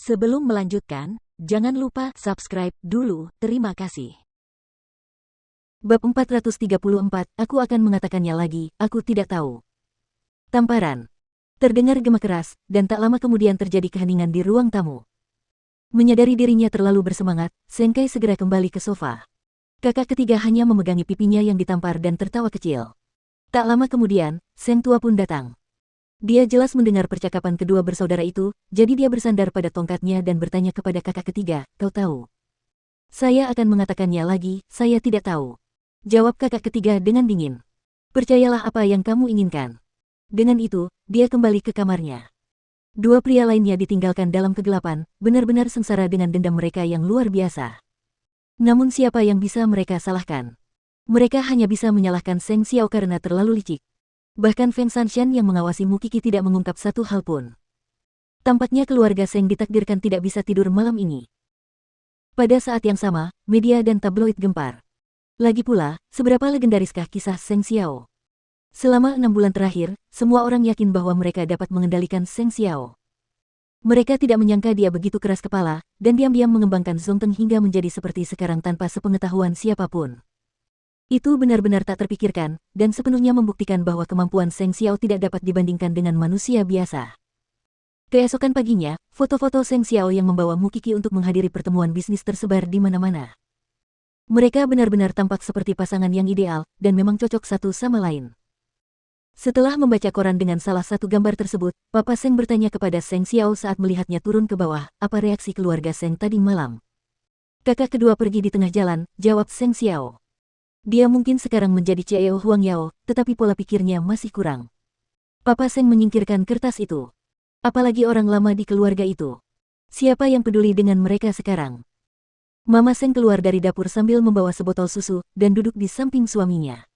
Sebelum melanjutkan, jangan lupa subscribe dulu, terima kasih. Bab 434, aku akan mengatakannya lagi, aku tidak tahu. Tamparan. Terdengar gema keras, dan tak lama kemudian terjadi keheningan di ruang tamu. Menyadari dirinya terlalu bersemangat, Seng Kai segera kembali ke sofa. Kakak ketiga hanya memegangi pipinya yang ditampar dan tertawa kecil. Tak lama kemudian, Seng Tua pun datang. Dia jelas mendengar percakapan kedua bersaudara itu, jadi dia bersandar pada tongkatnya dan bertanya kepada kakak ketiga, kau tahu? Saya akan mengatakannya lagi, saya tidak tahu. Jawab kakak ketiga dengan dingin. Percayalah apa yang kamu inginkan. Dengan itu, dia kembali ke kamarnya. Dua pria lainnya ditinggalkan dalam kegelapan, benar-benar sengsara dengan dendam mereka yang luar biasa. Namun siapa yang bisa mereka salahkan? Mereka hanya bisa menyalahkan Seng Xiao karena terlalu licik. Bahkan Feng Sanshan yang mengawasi Mukiki tidak mengungkap satu hal pun. Tampaknya keluarga Seng ditakdirkan tidak bisa tidur malam ini. Pada saat yang sama, media dan tabloid gempar. Lagi pula, seberapa legendariskah kisah Seng Xiao? Selama 6 bulan terakhir, semua orang yakin bahwa mereka dapat mengendalikan Seng Xiao. Mereka tidak menyangka dia begitu keras kepala, dan diam-diam mengembangkan Zongteng hingga menjadi seperti sekarang tanpa sepengetahuan siapapun. Itu benar-benar tak terpikirkan, dan sepenuhnya membuktikan bahwa kemampuan Seng Xiao tidak dapat dibandingkan dengan manusia biasa. Keesokan paginya, foto-foto Seng Xiao yang membawa Mukiki untuk menghadiri pertemuan bisnis tersebar di mana-mana. Mereka benar-benar tampak seperti pasangan yang ideal, dan memang cocok satu sama lain. Setelah membaca koran dengan salah satu gambar tersebut, Papa Seng bertanya kepada Seng Xiao saat melihatnya turun ke bawah, apa reaksi keluarga Seng tadi malam? Kakak kedua pergi di tengah jalan, jawab Seng Xiao. Dia mungkin sekarang menjadi CEO Huang Yao, tetapi pola pikirnya masih kurang. Papa Seng menyingkirkan kertas itu. Apalagi orang lama di keluarga itu. Siapa yang peduli dengan mereka sekarang? Mama Seng keluar dari dapur sambil membawa sebotol susu, dan duduk di samping suaminya.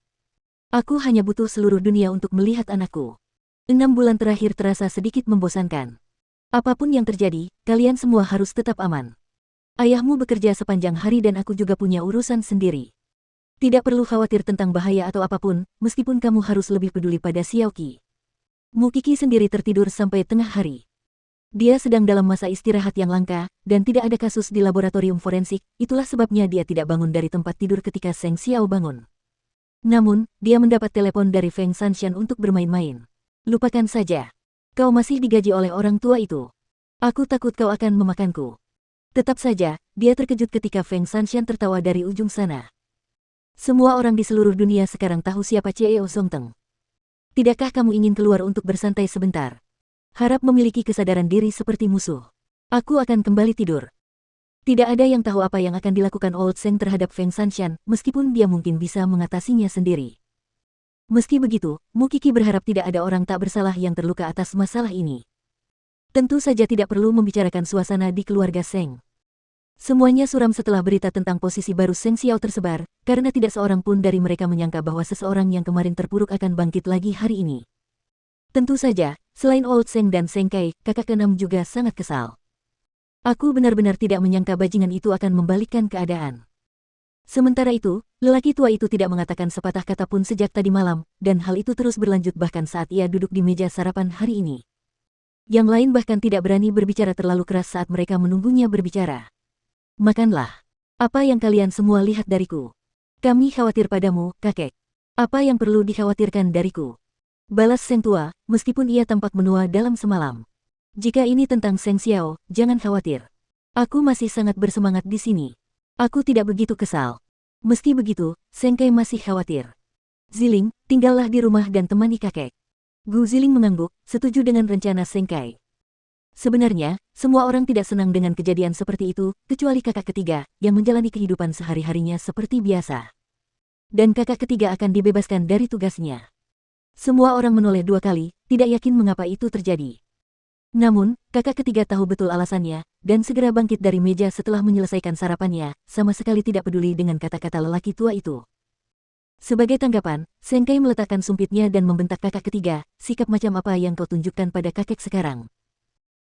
Aku hanya butuh seluruh dunia untuk melihat anakku. 6 bulan terakhir terasa sedikit membosankan. Apapun yang terjadi, kalian semua harus tetap aman. Ayahmu bekerja sepanjang hari dan aku juga punya urusan sendiri. Tidak perlu khawatir tentang bahaya atau apapun, meskipun kamu harus lebih peduli pada Xiaoqi. Mukiki sendiri tertidur sampai tengah hari. Dia sedang dalam masa istirahat yang langka, dan tidak ada kasus di laboratorium forensik, itulah sebabnya dia tidak bangun dari tempat tidur ketika Seng Xiao bangun. Namun, dia mendapat telepon dari Feng Sanshan untuk bermain-main. Lupakan saja. Kau masih digaji oleh orang tua itu. Aku takut kau akan memakanku. Tetap saja, dia terkejut ketika Feng Sanshan tertawa dari ujung sana. Semua orang di seluruh dunia sekarang tahu siapa CEO Zongteng. Tidakkah kamu ingin keluar untuk bersantai sebentar? Harap memiliki kesadaran diri seperti musuh. Aku akan kembali tidur. Tidak ada yang tahu apa yang akan dilakukan Old Seng terhadap Feng Sanshan, meskipun dia mungkin bisa mengatasinya sendiri. Meski begitu, Mukiki berharap tidak ada orang tak bersalah yang terluka atas masalah ini. Tentu saja tidak perlu membicarakan suasana di keluarga Seng. Semuanya suram setelah berita tentang posisi baru Seng Xiao tersebar, karena tidak seorang pun dari mereka menyangka bahwa seseorang yang kemarin terpuruk akan bangkit lagi hari ini. Tentu saja, selain Old Seng dan Seng Kai, kakak keenam juga sangat kesal. Aku benar-benar tidak menyangka bajingan itu akan membalikkan keadaan. Sementara itu, lelaki tua itu tidak mengatakan sepatah kata pun sejak tadi malam, dan hal itu terus berlanjut bahkan saat ia duduk di meja sarapan hari ini. Yang lain bahkan tidak berani berbicara terlalu keras saat mereka menunggunya berbicara. Makanlah. Apa yang kalian semua lihat dariku? Kami khawatir padamu, kakek. Apa yang perlu dikhawatirkan dariku? Balas Seng Tua, meskipun ia tampak menua dalam semalam. Jika ini tentang Seng Xiao, jangan khawatir. Aku masih sangat bersemangat di sini. Aku tidak begitu kesal. Meski begitu, Seng Kai masih khawatir. Ziling, tinggallah di rumah dan temani kakek. Gu Ziling mengangguk, setuju dengan rencana Seng Kai. Sebenarnya, semua orang tidak senang dengan kejadian seperti itu, kecuali kakak ketiga, yang menjalani kehidupan sehari-harinya seperti biasa. Dan kakak ketiga akan dibebaskan dari tugasnya. Semua orang menoleh 2 kali, tidak yakin mengapa itu terjadi. Namun, kakak ketiga tahu betul alasannya, dan segera bangkit dari meja setelah menyelesaikan sarapannya, sama sekali tidak peduli dengan kata-kata lelaki tua itu. Sebagai tanggapan, Seng Kai meletakkan sumpitnya dan membentak kakak ketiga, sikap macam apa yang kau tunjukkan pada kakek sekarang?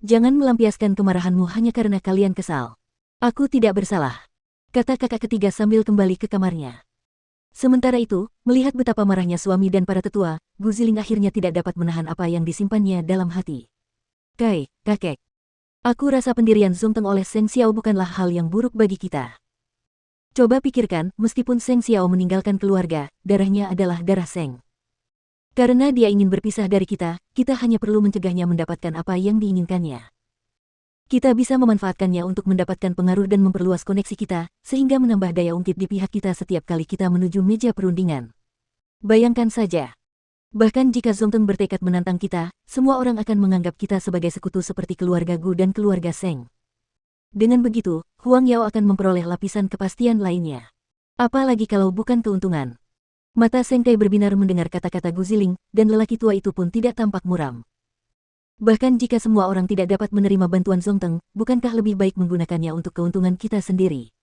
Jangan melampiaskan kemarahanmu hanya karena kalian kesal. Aku tidak bersalah, kata kakak ketiga sambil kembali ke kamarnya. Sementara itu, melihat betapa marahnya suami dan para tetua, Gu Ziling akhirnya tidak dapat menahan apa yang disimpannya dalam hati. Kai, kakek. Aku rasa pendirian Zongteng oleh Seng Xiao bukanlah hal yang buruk bagi kita. Coba pikirkan, meskipun Seng Xiao meninggalkan keluarga, darahnya adalah darah Seng. Karena dia ingin berpisah dari kita, kita hanya perlu mencegahnya mendapatkan apa yang diinginkannya. Kita bisa memanfaatkannya untuk mendapatkan pengaruh dan memperluas koneksi kita, sehingga menambah daya ungkit di pihak kita setiap kali kita menuju meja perundingan. Bayangkan saja. Bahkan jika Zongteng bertekad menantang kita, semua orang akan menganggap kita sebagai sekutu seperti keluarga Gu dan keluarga Seng. Dengan begitu, Huang Yao akan memperoleh lapisan kepastian lainnya. Apalagi kalau bukan keuntungan. Mata Seng Kai berbinar mendengar kata-kata Gu Ziling, dan lelaki tua itu pun tidak tampak muram. Bahkan jika semua orang tidak dapat menerima bantuan Zongteng, bukankah lebih baik menggunakannya untuk keuntungan kita sendiri?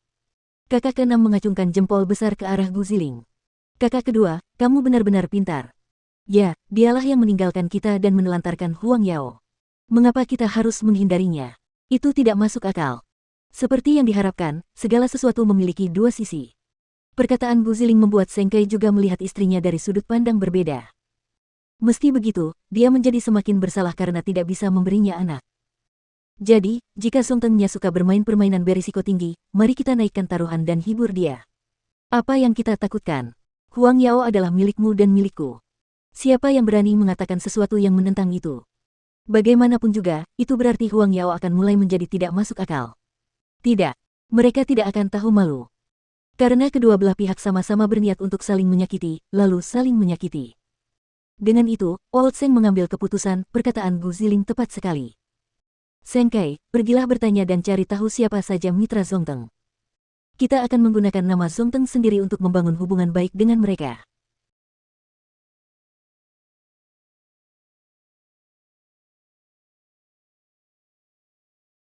Kakak keenam mengacungkan jempol besar ke arah Gu Ziling. Kakak kedua, kamu benar-benar pintar. Ya, dialah yang meninggalkan kita dan menelantarkan Huang Yao. Mengapa kita harus menghindarinya? Itu tidak masuk akal. Seperti yang diharapkan, segala sesuatu memiliki dua sisi. Perkataan Gu Ziling membuat Seng Kai juga melihat istrinya dari sudut pandang berbeda. Meski begitu, dia menjadi semakin bersalah karena tidak bisa memberinya anak. Jadi, jika Zongteng-nya suka bermain permainan berisiko tinggi, mari kita naikkan taruhan dan hibur dia. Apa yang kita takutkan? Huang Yao adalah milikmu dan milikku. Siapa yang berani mengatakan sesuatu yang menentang itu? Bagaimanapun juga, itu berarti Huang Yao akan mulai menjadi tidak masuk akal. Tidak, mereka tidak akan tahu malu. Karena kedua belah pihak sama-sama berniat untuk saling menyakiti, lalu saling menyakiti. Dengan itu, Old Seng mengambil keputusan, perkataan Gu Ziling tepat sekali. Seng Kai, pergilah bertanya dan cari tahu siapa saja mitra Zongteng. Kita akan menggunakan nama Zongteng sendiri untuk membangun hubungan baik dengan mereka.